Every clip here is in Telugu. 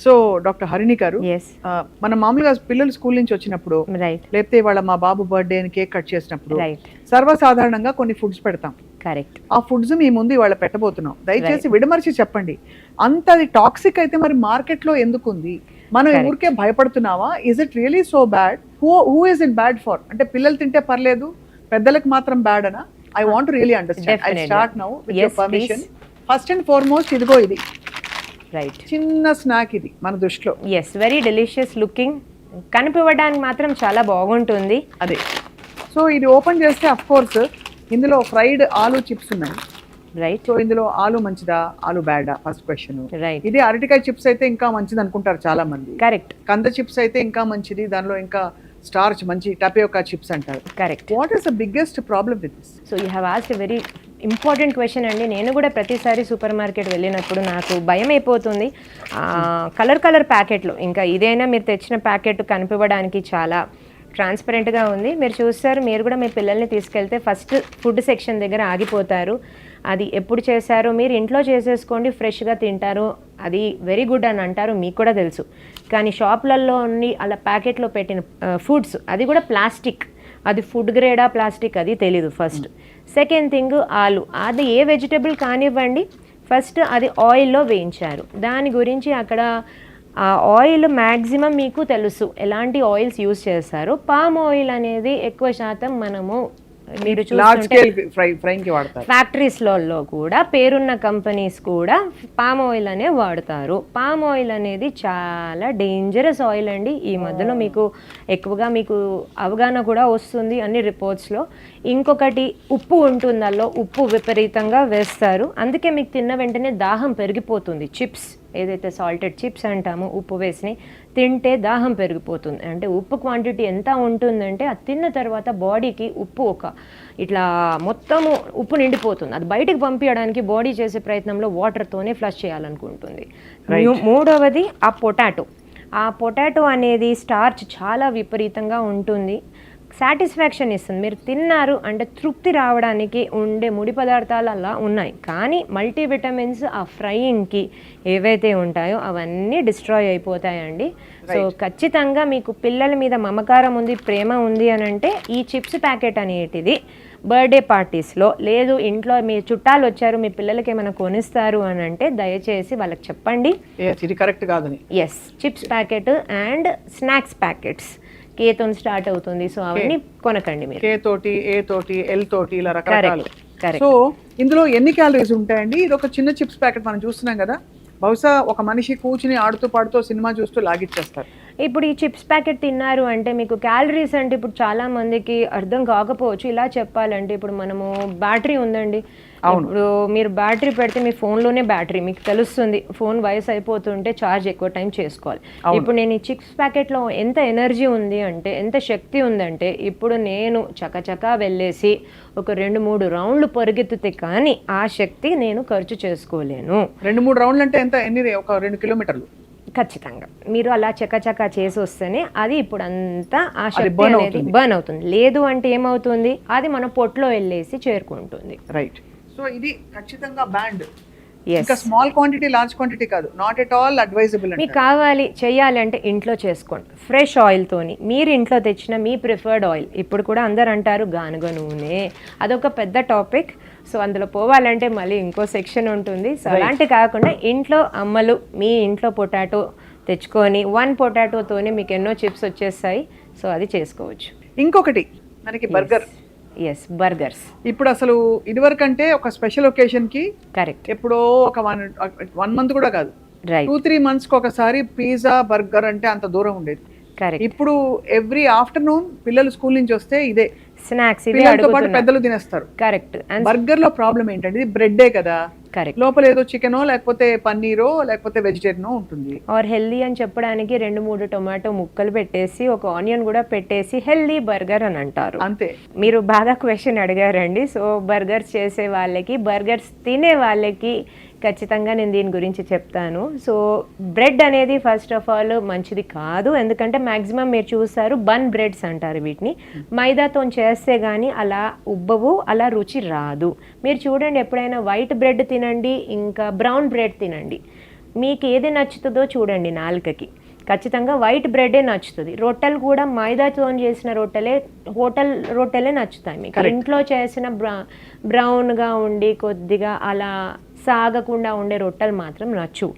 సో డాక్టర్ హరిణి గారు, Yes. మనం మామూలుగా పిల్లలు స్కూల్ నుంచి వచ్చినప్పుడు, Right. లేకపోతే వాళ్ళ మా బాబు బర్త్డే అని కేక్ కట్ చేసినప్పుడు Right. సర్వసాధారణంగా కొన్ని ఫుడ్స్ పెడతాం. Correct. ఆ ఫుడ్స్ మీ ముందు ఇవాళ పెట్టబోతున్నాం. దయచేసి Right. విడమర్చి చెప్పండి. అంత అది టాక్సిక్ అయితే మరి మార్కెట్ లో ఎందుకు ఉంది? మనం Correct. ఊరికే భయపడుతున్నావా? Is it really so bad? Who is it bad for? అంటే పిల్లలు తింటే పర్లేదు, పెద్దలకు మాత్రం బ్యాడ్ అనా? I want really understand. I Definitely. Start now with your Yes, permission. please. First and foremost ఇదిగో ఇది Right. చిన్న స్నాక్, ఇది మన దృష్టిలో Yes, very delicious looking. కనిపివ్వడానికి మాత్రం చాలా బాగుంటుంది. అదే. సో ఇది ఓపెన్ చేస్తే అఫ్ కోర్స్ ఇందులో ఫ్రైడ్ ఆలూ చిప్స్ ఉన్నాయి. రైట్. సో ఇందులో ఆలు మంచిదా, ఆలు బ్యాడా? First question. రైట్. ఇది అరటికాయ చిప్స్ అయితే ఇంకా మంచిది అనుకుంటారు చాలా మంది. కరెక్ట్. కంద చిప్స్ అయితే ఇంకా మంచిది, దానిలో ఇంకా స్టార్చ్ మంచి టపియోకా చిప్స్ అంటారు. Correct. What is the biggest problem with this? So you have asked a very important question అండి. నేను కూడా ప్రతిసారి సూపర్ మార్కెట్ వెళ్ళినప్పుడు నాకు భయం అయిపోతుంది. కలర్ ప్యాకెట్లు, ఇంకా ఇదైనా మీరు తెచ్చిన ప్యాకెట్ కనిపించడానికి చాలా ట్రాన్స్పరెంట్గా ఉంది. మీరు చూస్తారు, మీరు కూడా మీ పిల్లల్ని తీసుకెళ్తే ఫస్ట్ ఫుడ్ సెక్షన్ దగ్గర ఆగిపోతారు. అది ఎప్పుడు చేశారో మీరు ఇంట్లో చేసేసుకోండి, ఫ్రెష్గా తింటారు, అది వెరీ గుడ్ అని అంటారు, మీకు కూడా తెలుసు. కానీ షాప్లలో అన్ని అలా ప్యాకెట్లో పెట్టిన ఫుడ్స్, అది కూడా ప్లాస్టిక్, అది ఫుడ్ గ్రేడా ప్లాస్టిక్ అది తెలీదు ఫస్ట్. సెకండ్ థింగ్ ఆలు, అది ఏ వెజిటబుల్ కానివ్వండి, ఫస్ట్ అది ఆయిల్లో వేయించారు. దాని గురించి అక్కడ ఆ ఆయిల్ మ్యాక్సిమం మీకు తెలుసు ఎలాంటి ఆయిల్స్ యూజ్ చేస్తారు. పామ్ ఆయిల్ అనేది ఎక్కువ శాతం మనము మీరు చూస్తుంటే ఫ్యాక్టరీస్లలో కూడా పేరున్న కంపెనీస్ కూడా పామ్ ఆయిల్ అనే వాడతారు. పామ్ ఆయిల్ అనేది చాలా డేంజరస్ ఆయిల్ అండి. ఈ మధ్యలో మీకు ఎక్కువగా మీకు అవగాహన కూడా వస్తుంది అన్ని రిపోర్ట్స్లో. ఇంకొకటి ఉప్పు ఉంటుంది, దానిలో ఉప్పు విపరీతంగా వేస్తారు. అందుకే మీకు తిన్న వెంటనే దాహం పెరిగిపోతుంది. చిప్స్ ఏదైతే సాల్టెడ్ చిప్స్ అంటామో, ఉప్పు వేసి తింటే దాహం పెరిగిపోతుంది. అంటే ఉప్పు క్వాంటిటీ ఎంత ఉంటుందంటే అది తిన్న తర్వాత బాడీకి ఉప్పు ఇట్లా మొత్తము ఉప్పు నిండిపోతుంది. అది బయటకు పంపించడానికి బాడీ చేసే ప్రయత్నంలో వాటర్తోనే ఫ్లష్ చేయాలనుకుంటుంది. మూడవది ఆ పొటాటో అనేది స్టార్చ్ చాలా విపరీతంగా ఉంటుంది. సాటిస్ఫాక్షన్ ఇస్తుంది, మీరు తిన్నారు అంటే తృప్తి రావడానికి ఉండే ముడి పదార్థాలు అలా ఉన్నాయి. కానీ మల్టీవిటమిన్స్ ఆ ఫ్రైయింగ్కి ఏవైతే ఉంటాయో అవన్నీ డిస్ట్రాయ్ అయిపోతాయండి. సో ఖచ్చితంగా మీకు పిల్లల మీద మమకారం ఉంది, ప్రేమ ఉంది అని అంటే ఈ చిప్స్ ప్యాకెట్ అనేటిది బర్త్డే పార్టీస్లో, లేదు ఇంట్లో మీ చుట్టాలు వచ్చారు మీ పిల్లలకి ఏమైనా కొనిస్తారు అని అంటే దయచేసి వాళ్ళకి చెప్పండి ఇది కరెక్ట్ కాదని. Yes, chips packet and snacks packets కేతో స్టార్ట్ అవుతుంది. సో అవన్నీ కొనకండి మీరు. కే తోటి, ఏ తోటి, ఎల్ తోటి, ఇలా రకరకాలు. Correct. సో ఇందులో ఎన్ని క్యాలరీస్ ఉంటాయండి? ఇది ఒక చిన్న చిప్స్ ప్యాకెట్ మనం చూస్తున్నాం కదా, బహుశా ఒక మనిషి కూర్చుని ఆడుతూ పాడుతూ సినిమా చూస్తూ లాగిచ్చేస్తారు. ఇప్పుడు ఈ చిప్స్ ప్యాకెట్ తిన్నారు అంటే మీకు క్యాలరీస్ అంటే ఇప్పుడు చాలా మందికి అర్థం కాకపోవచ్చు. ఇలా చెప్పాలంటే ఇప్పుడు మనము బ్యాటరీ ఉందండి, ఇప్పుడు మీరు బ్యాటరీ పెడితే మీ ఫోన్లోనే బ్యాటరీ మీకు తెలుస్తుంది, ఫోన్ వయసు అయిపోతుంటే ఛార్జ్ ఎక్కువ టైం చేసుకోవాలి. ఇప్పుడు నేను ఈ చిప్స్ ప్యాకెట్లో ఎంత ఎనర్జీ ఉంది అంటే, ఎంత శక్తి ఉందంటే, ఇప్పుడు నేను చకచకా వెళ్ళేసి ఒక 2-3 రౌండ్లు పరిగెత్తితే కానీ ఆ శక్తి నేను ఖర్చు చేసుకోలేను. 2-3 రౌండ్లు అంటే ఎంత? ఒక 2 కిలోమీటర్లు ఖచ్చితంగా మీరు అలా చకచకా చేసి వస్తేనే అది ఇప్పుడు అంతా ఆ శక్తి అనేది బర్న్ అవుతుంది. లేదు అంటే ఏమవుతుంది, అది మన పొట్లో వెళ్ళేసి చేరుకుంటుంది. రైట్. సో ఇది ఖచ్చితంగా బ్యాండ్. ఇంకా స్మాల్ క్వాంటిటీ, లార్జ్ క్వాంటిటీ కాదు, నాట్ ఎట్ ఆల్ అడ్వైజబుల్. మీకు కావాలి చేయాలి అంటే ఇంట్లో చేసుకోండి ఫ్రెష్ ఆయిల్తోని. మీరు ఇంట్లో తెచ్చిన మీ ప్రిఫర్డ్ ఆయిల్. ఇప్పుడు కూడా అందరు అంటారు గానుగ నూనె, అదొక పెద్ద టాపిక్. సో అందులో పోవాలంటే మళ్ళీ ఇంకో సెక్షన్ ఉంటుంది. సో అలాంటి కాకుండా ఇంట్లో అమ్మలు మీ ఇంట్లో పొటాటో తెచ్చుకొని 1 పొటాటోతోనే మీకు ఎన్నో చిప్స్ వచ్చేస్తాయి. సో అది చేసుకోవచ్చు. ఇంకొకటి మనకి బర్గర్. Yes, burgers. ఇప్పుడు అసలు ఇదివరకు అంటే ఒక స్పెషల్ ఒకేషన్ కి, కరెక్ట్, ఎప్పుడో ఒక 1 మంత్ కూడా కాదు, 2-3 మంత్స్కి ఒకసారి పిజ్జా బర్గర్ అంటే అంత దూరం ఉండేది. కరెక్ట్. ఇప్పుడు ఎవ్రీ ఆఫ్టర్నూన్ పిల్లలు స్కూల్ నుంచి వస్తే ఇదే స్నాక్స్, పిల్లలతో పాటు పెద్దలు తినేస్తారు. కరెక్ట్. బర్గర్ లో ప్రాబ్లం ఏంటంటే ఇది బ్రెడ్డే కదా, కరెక్ట్, లోపల ఏదో చికెనో లేకపోతే పన్నీరో లేకపోతే వెజిటేరియనో ఉంటుంది. ఆర్ హెల్దీ అని చెప్పడానికి 2-3 టొమాటో ముక్కలు పెట్టేసి ఒక ఆనియన్ కూడా పెట్టేసి హెల్దీ బర్గర్ అని అంటారు. అంతే. మీరు బాగా క్వశ్చన్ అడిగారండి. సో బర్గర్స్ చేసే వాళ్ళకి, బర్గర్స్ తినే వాళ్ళకి ఖచ్చితంగా నేను దీని గురించి చెప్తాను. సో బ్రెడ్ అనేది ఫస్ట్ ఆఫ్ ఆల్ మంచిది కాదు. ఎందుకంటే మ్యాక్సిమం మీరు చూస్తారు బన్ బ్రెడ్స్ అంటారు వీటిని. మైదాతో చేస్తే కానీ అలా ఉబ్బవు, అలా రుచి రాదు. మీరు చూడండి, ఎప్పుడైనా వైట్ బ్రెడ్ తినండి, ఇంకా బ్రౌన్ బ్రెడ్ తినండి. మీకు ఏది నచ్చుతుందో చూడండి నాలుకకి. ఖచ్చితంగా వైట్ బ్రెడే నచ్చుతుంది. రొట్టెలు కూడా మైదాతో చేసిన హోటల్ రొట్టెలే నచ్చుతాయి మీకు. ఇంట్లో చేసిన బ్రౌన్గా ఉండి కొద్దిగా అలా సాగకుండా ఉండే రొట్టెలు మాత్రం నచ్చు.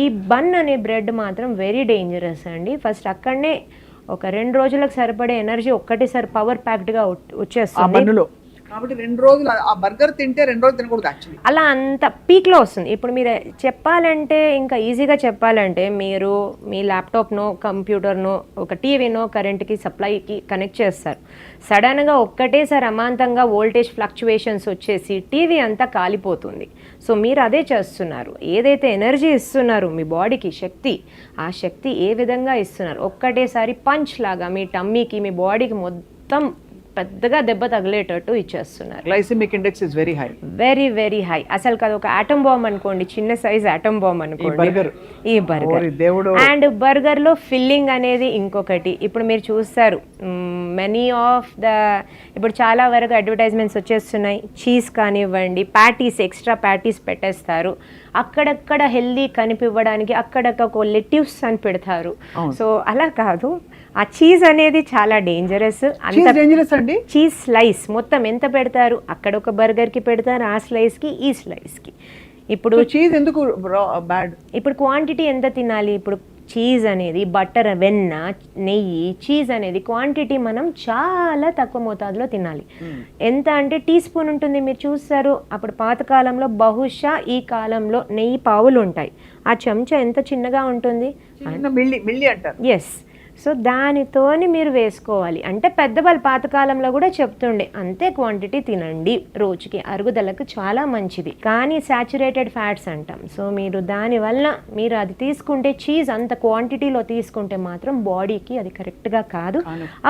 ఈ బన్ అనే బ్రెడ్ మాత్రం వెరీ డేంజరస్ అండి. ఫస్ట్ అక్కడనే ఒక 2 రోజులకు సరిపడే ఎనర్జీ ఒక్కటేసారి పవర్ ప్యాక్డ్గా వచ్చేస్తుంది. కాబట్టి 2 రోజులు ఆ బర్గర్ తింటే 2 రోజులు తినకూడదు యాక్చువల్లీ. అలా అంత పీక్లో వస్తుంది. ఇప్పుడు మీరు చెప్పాలంటే ఇంకా ఈజీగా చెప్పాలంటే మీరు మీ ల్యాప్టాప్నో కంప్యూటర్నో ఒక టీవీనో కరెంట్కి సప్లైకి కనెక్ట్ చేస్తారు. సడన్గా ఒక్కటేసారి అమాంతంగా వోల్టేజ్ ఫ్లక్చువేషన్స్ వచ్చేసి టీవీ అంతా కాలిపోతుంది. సో మీరు అదే చేస్తున్నారు. ఏదైతే ఎనర్జీ ఇస్తున్నారు మీ బాడీకి శక్తి, ఆ శక్తి ఏ విధంగా ఇస్తున్నారు, ఒక్కటేసారి పంచ్ లాగా మీ టమ్మీకి మీ బాడీకి మొత్తం పెద్దగా దెబ్బ తగిలేటట్టు ఇచ్చేస్తున్నారు. Glycaemic index is very high, very very high. అసలు కాదు, ఒక ఆటం బాంబ్ అనుకోండి, చిన్న సైజ్ ఆటం బాంబ్ అనుకోండి ఈ బర్గర్. అండ్ బర్గర్ లో ఫిల్లింగ్ అనేది ఇంకొకటి. ఇప్పుడు మీరు చూస్తారు మెనీ ఆఫ్ ద ఇప్పుడు చాలా వరకు అడ్వర్టైజ్మెంట్స్ వచ్చేస్తున్నాయి. చీజ్ కానివ్వండి, ప్యాటీస్, ఎక్స్ట్రా ప్యాటీస్ పెట్టేస్తారు. అక్కడక్కడ హెల్దీ కనిపివ్వడానికి అక్కడక్కడ లెట్యూస్ అని పెడతారు. సో అలా కాదు, ఆ చీజ్ అనేది చాలా డేంజరస్. అండి చీజ్ స్లైస్ మొత్తం ఎంత పెడతారు, అక్కడ ఒక బర్గర్ కి పెడతారు, ఆ స్లైస్ కి ఈ స్లైస్ కి. ఇప్పుడు చీజ్ ఎందుకు బ్యాడ్? ఇప్పుడు క్వాంటిటీ ఎంత తినాలి? ఇప్పుడు చీజ్ అనేది బటర్, వెన్న, నెయ్యి, చీజ్ అనేది క్వాంటిటీ మనం చాలా తక్కువ మోతాదులో తినాలి. ఎంత అంటే టీ స్పూన్ ఉంటుంది, మీరు చూస్తారు. అప్పుడు పాతకాలంలో బహుశా ఈ కాలంలో నెయ్యి పావులు ఉంటాయి. ఆ చెంచా ఎంత చిన్నగా ఉంటుంది, మిల్లీ అంటారు. ఎస్. సో దానితోని మీరు వేసుకోవాలి. అంటే పెద్దవాళ్ళు పాతకాలంలో కూడా చెప్తుండే అంతే క్వాంటిటీ తినండి, రోజుకి అరుగుదలకు చాలా మంచిది. కానీ సాచురేటెడ్ ఫ్యాట్స్ అంటాం. సో మీరు దానివల్ల మీరు అది తీసుకుంటే, చీజ్ అంత క్వాంటిటీలో తీసుకుంటే మాత్రం బాడీకి అది కరెక్ట్గా కాదు.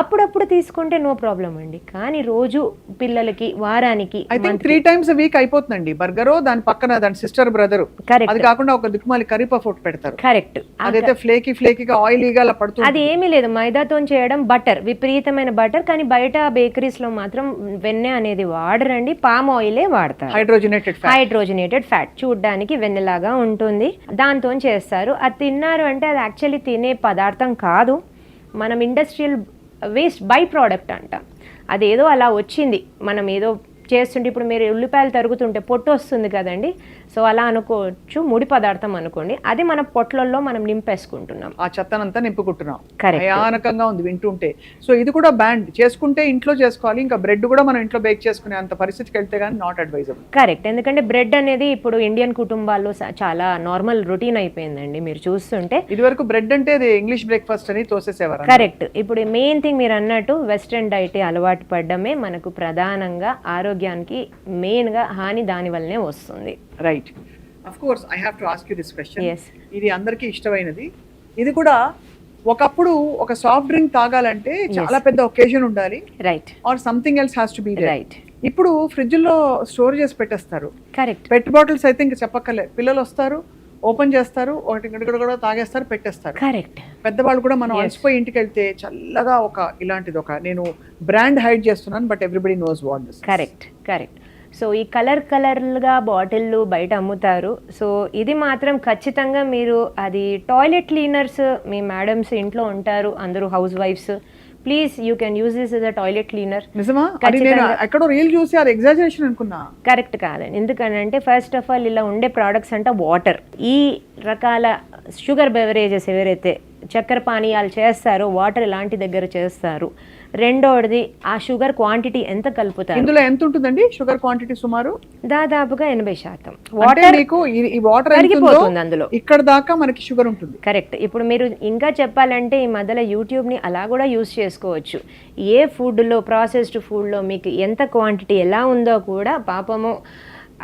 అప్పుడప్పుడు తీసుకుంటే నో ప్రాబ్లం అండి. కానీ రోజు పిల్లలకి వారానికి 3 times a week అయిపోతుందండి. బర్గరో దాని పక్కన దాని సిస్టర్ బ్రదర్, అది కాకుండా ఒక దిక్కుమాలి కర్రీ పఫ్ ఒకటి పెడతారు. కరెక్ట్. అదైతే ఫ్లేకీగా ఆయిలీగా అలా పడుతుంది. అది ఏమీ లేదు, మైదాతో చేయడం బటర్, విపరీతమైన బటర్. కానీ బయట బేకరీస్ లో మాత్రం వెన్నె అనేది వాడరండి, పామ్ ఆయిలే వాడతారు. హైడ్రోజనేటెడ్ ఫ్యాట్ చూడడానికి వెన్నెలాగా ఉంటుంది, దాంతో చేస్తారు. అది తిన్నారు అంటే అది యాక్చువల్లీ తినే పదార్థం కాదు, మనం ఇండస్ట్రియల్ వేస్ట్ బై ప్రోడక్ట్ అంటాం. అదేదో అలా వచ్చింది, మనం ఏదో చేస్తుంటే. ఇప్పుడు మీరు ఉల్లిపాయలు తరుగుతుంటే పొట్టు వస్తుంది కదండి, సో అలా అనుకోవచ్చు, ముడి పదార్థం అనుకోండి. అది మన పొట్లల్లో మనం నింపేసుకుంటున్నాం, ఆ చెత్తనంతా నింపుకుంటున్నాం. కరెక్ట్. భయానకంగా ఉంది వింటుంటే. సో ఇది కూడా బ్యాండ్ చేసుకుంటే ఇంట్లో చేసుకోవాలి. ఇంకా బ్రెడ్ కూడా మనం ఇంట్లో బేక్ చేసుకునే అంత పరిస్థితికి వెళ్తే కానీ నాట్ అడ్వైజబుల్. కరెక్ట్. ఎందుకంటే బ్రెడ్ అనేది ఇప్పుడు ఇండియన్ కుటుంబాల్లో చాలా నార్మల్ రొటీన్ అయిపోయిందండి. మీరు చూస్తుంటే ఇది వరకు బ్రెడ్ అంటే ఇంగ్లీష్ బ్రేక్ఫాస్ట్ అని తోసేసేవారు. కరెక్ట్. ఇప్పుడు మెయిన్ థింగ్ మీరు అన్నట్టు వెస్ట్రన్ డైట్ అలవాటు పడ్డమే మనకు ప్రధానంగా ఆరోగ్యానికి మెయిన్ గా హాని దాని వల్లనే వస్తుంది. Right. Of course I have to ask you this question. Yes. ఇది అందరికీ ఇష్టమైనది. ఇది కూడా ఒకప్పుడు ఒక సాఫ్ట్ డ్రింక్ తాగాలంటే చాలా పెద్ద ఒకేజన్ ఉండాలి, right, or something else has to be there. Right. ఇప్పుడు ఫ్రిడ్జ్ లో స్టోర్ చేసి పెట్టేస్తారు. కరెక్ట్. పెట్ బాటిల్స్ అయితే ఇంకా చెప్పక్కర్లే, పిల్లలు వస్తారు, ఓపెన్ చేస్తారు, ఒకటి గడగడ తాగేస్తారు, పెట్టేస్తారు. కరెక్ట్. పెద్దవాళ్ళు కూడా మనం అలసిపోయి ఇంటికి వెళ్తే చల్లగా ఇలాంటిది నేను బ్రాండ్ హైడ్ చేస్తున్నాను, but everybody knows what this. Correct. Correct. So ఈ కలర్గా బాటిళ్ళు బయట అమ్ముతారు. సో ఇది మాత్రం ఖచ్చితంగా మీరు అది టాయిలెట్ క్లీనర్స్, మీ మేడమ్స్ ఇంట్లో ఉంటారు, అందరూ house wives, please you can use this as a toilet cleaner. నిజమా? ఎక్కడో రీల్ చూసి అది ఎగ్జాజరేషన్ అనుకున్నా. కరెక్ట్ కాదండి. ఎందుకనంటే ఫస్ట్ ఆఫ్ ఆల్ ఇలా ఉండే ప్రోడక్ట్స్ అంటే వాటర్, ఈ రకాల షుగర్ బెవరేజెస్ ఎవరైతే చక్కెర పానీయాలు చేస్తారో వాటర్ ఇలాంటి దగ్గర చేస్తారు. రెండోది ఆ షుగర్ క్వాంటిటీ ఎంత కలుపుతారు, ఇందులో ఎంత ఉంటుందండి షుగర్ క్వాంటిటీ? సుమారు దాదాపుగా 80% వాటర్. మీకు ఈ వాటర్ కరిగిపోతుంది అందులో, ఇక్కడ దాకా మనకి షుగర్ ఉంటుంది. కరెక్ట్. ఇప్పుడు మీరు ఇంకా చెప్పాలంటే ఈ మధ్యలో యూట్యూబ్ని అలా కూడా యూజ్ చేసుకోవచ్చు. ఏ ఫుడ్లో, ప్రాసెస్డ్ ఫుడ్లో మీకు ఎంత క్వాంటిటీ ఎలా ఉందో కూడా పాపము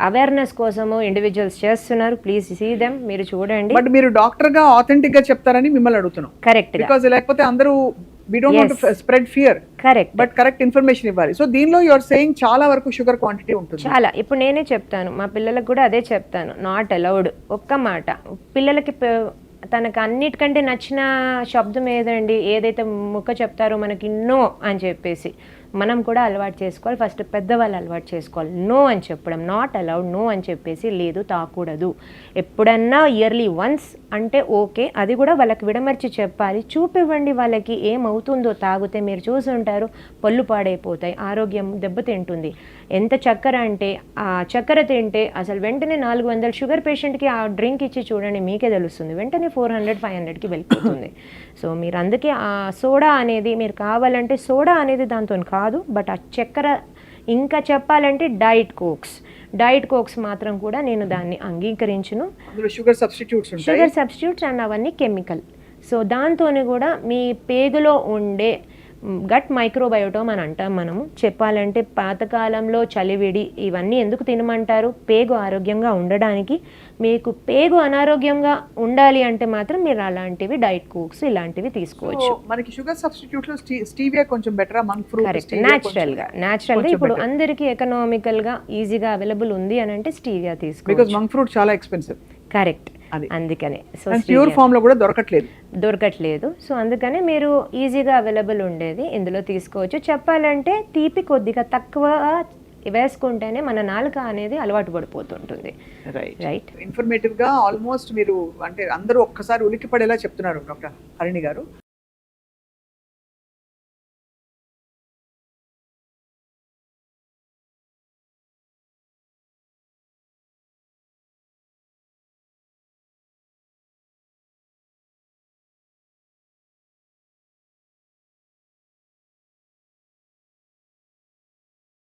అవేర్నెస్ కోసము ఇండివిజువల్స్ చేస్తున్నారు. ప్లీజ్ సీ దెమ్, మీరు చూడండి. బట్ మీరు డాక్టర్ గా ఆథెంటిక్ గా చెప్తారని మిమ్మల్ని అడుగుతున్నాం. కరెక్ట్. బికాజ్ లేకపోతే అందరూ we don't want to spread fear. Correct. But correct information ఇవ్వాలి. సో దీనిలో యు ఆర్ సేయింగ్ చాలా వరకు షుగర్ క్వాంటిటీ ఉంటుంది. చాలా. ఇప్పుడు నేనే చెప్తాను, మా పిల్లలకు కూడా అదే చెప్తాను, నాట్ అలౌడ్. ఒక్క మాట, పిల్లలకి తనకు అన్నిటికంటే నచ్చిన శబ్దం ఏదండి, ఏదైతే ముక్క చెప్తారో మనకి నో అని చెప్పేసి, మనం కూడా అలవాటు చేసుకోవాలి. ఫస్ట్ పెద్దవాళ్ళు అలవాటు చేసుకోవాలి. నో అని చెప్పడం, నాట్ అలౌడ్, నో అని చెప్పేసి లేదు తాకూడదు. ఎప్పుడన్నా ఇయర్లీ వన్స్ అంటే ఓకే, అది కూడా వాళ్ళకి విడమర్చి చెప్పాలి. చూపివ్వండి వాళ్ళకి ఏమవుతుందో తాగితే. మీరు చూసి ఉంటారు, పళ్ళు పాడైపోతాయి, ఆరోగ్యం దెబ్బతింటుంది. ఎంత చక్కెర అంటే ఆ చక్కెర తింటే అసలు వెంటనే 400 షుగర్ పేషెంట్కి ఆ డ్రింక్ ఇచ్చి చూడండి, మీకే తెలుస్తుంది, వెంటనే 400, 500కి వెళ్ళిపోతుంది. సో మీరు అందుకే ఆ సోడా అనేది మీరు కావాలంటే, సోడా అనేది దాంతో కాదు, బట్ ఆ చక్కెర, ఇంకా చెప్పాలంటే డైట్ కోక్స్ మాత్రం కూడా నేను దాన్ని అంగీకరించును. షుగర్ సబ్స్టిట్యూట్స్ అండ్ అవన్నీ కెమికల్. సో దాంతోని కూడా మీ పేగులో ఉండే గట్ మైక్రోబయోటోమ్ అని అంటాం మనము. చెప్పాలంటే పాతకాలంలో చలివిడి ఇవన్నీ ఎందుకు తినమంటారు? పేగు ఆరోగ్యంగా ఉండడానికి. మీకు పేగు అనారోగ్యంగా ఉండాలి అంటే మాత్రం మీరు అలాంటివి డైట్ కోక్స్ ఇలాంటివి తీసుకోవచ్చు. మనకి షుగర్ సబ్స్టిట్యూట్ లో స్టీవియా కొంచెం better, Monk fruit correct. Natural గా ఇప్పుడు అందరికీ ఎకనామికల్ గా ఈజీగా అవైలబుల్ ఉంది అని అంటే స్టీవియా తీసుకోవచ్చు. బికాజ్ మంక్ ఫ్రూట్ చాలా ఎక్స్పెన్సివ్. కరెక్ట్, అందుకనే. సో ప్యూర్ ఫామ్ లో కూడా దొరకట్లేదు. సో అందుకనే మీరు ఈజీగా అవైలబుల్ ఉండేది ఇందులో తీసుకోవచ్చు. చెప్పాలంటే తీపి కొద్దిగా తక్కువ వేసుకుంటేనే మన నాలుక అనేది అలవాటు పడిపోతుంటుంది. రైట్. ఇన్ఫర్మేటివ్ గా ఆల్మోస్ట్ మీరు అంటే అందరూ ఒక్కసారి ఉలిక్కి పడేలా చెప్తున్నారు డాక్టర్ హరిణి గారు.